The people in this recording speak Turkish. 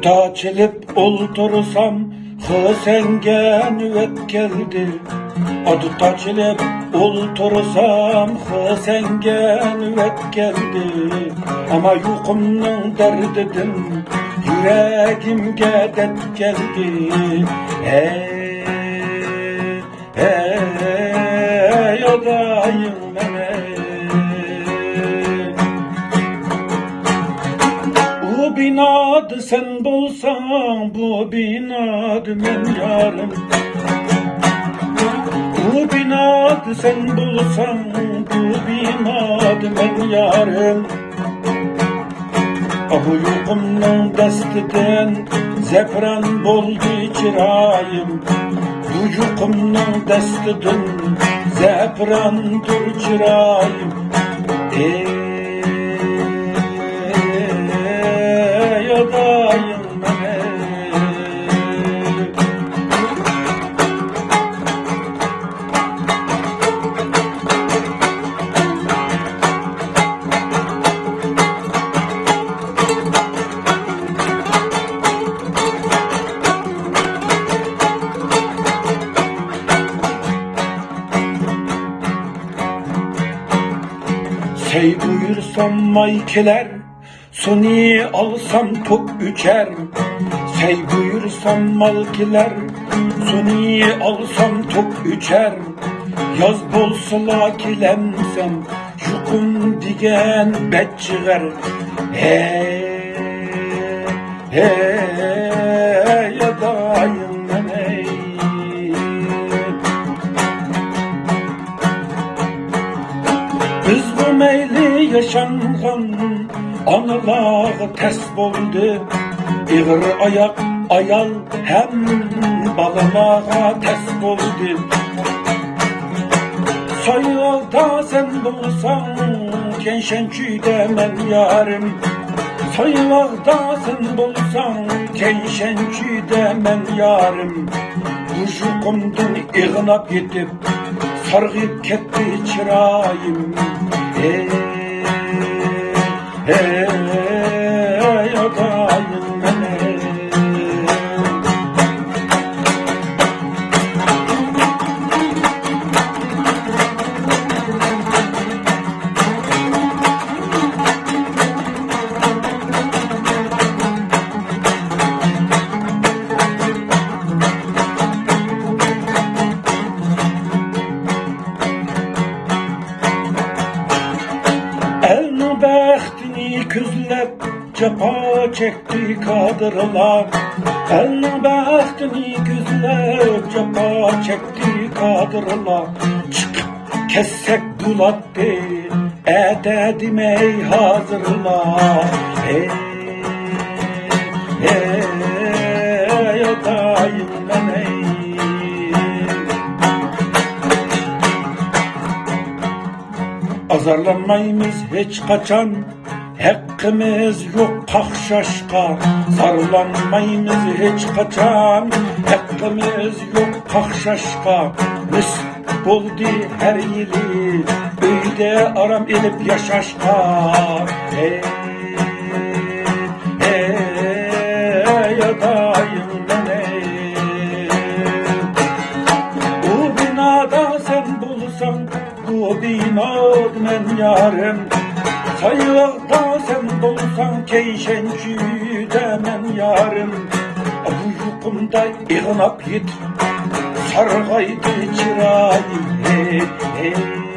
Adı çelip oltursam Hısenge nüvet geldi. Adı çelip oltursam Hısenge nüvet geldi. Ama yukumның derdidim yüreğimge dert geldi. Hey, hey, odayım mene. Bu binadı sen bulsan, bu binadı men yarım. Bu binadı sen bulsan, bu binadı men yarım. Bu yukumның destinden zefran boldu çırayım. Bu yukumның destinden zefrandır çırayım. Odayım mene. Sey buyursam maykeler, suni alsam tok üçer. Sey buyursam malkiler, suni alsam tok üçer. Yaz bolsala kilemsem, yukum digen bet çıgar. Hey, hey, yadayım hey. Biz bu meyli yaşanğan anılağı ters boldu. İğir ayak ayal hem balamağa ters boldu. Soyulda sen bulsan kenşençüde men yarım. Soyulda sen bulsan kenşençüde men yarım. Bu yukumdan iğnap yetip sargıp ketti çırayım. Hey, hey, odayım mene. Elini bəxtini küzləb cepa çekti kadırlar. Elini bəxtini küzləb cepa çekti kadırlar. Çık kessek bulatdı ededimey hazırlar. Hey, hey, odayım mene. Azarlanmayımız hiç kaçan, hakkımız yok kahşaşka. Sarılanmayımız hiç kaçan, hakkımız yok kahşaşka. Mis buldu her yili, öyde aram edip yaşaşka. Hey, hey, odayım mene. Bu binada sen bulsan, bu binad men yarım. Sayıkta sen bulsan keyşençüde men yarım. Bu yukumda iğnap yet sargaydı çırayım. Hey, hey.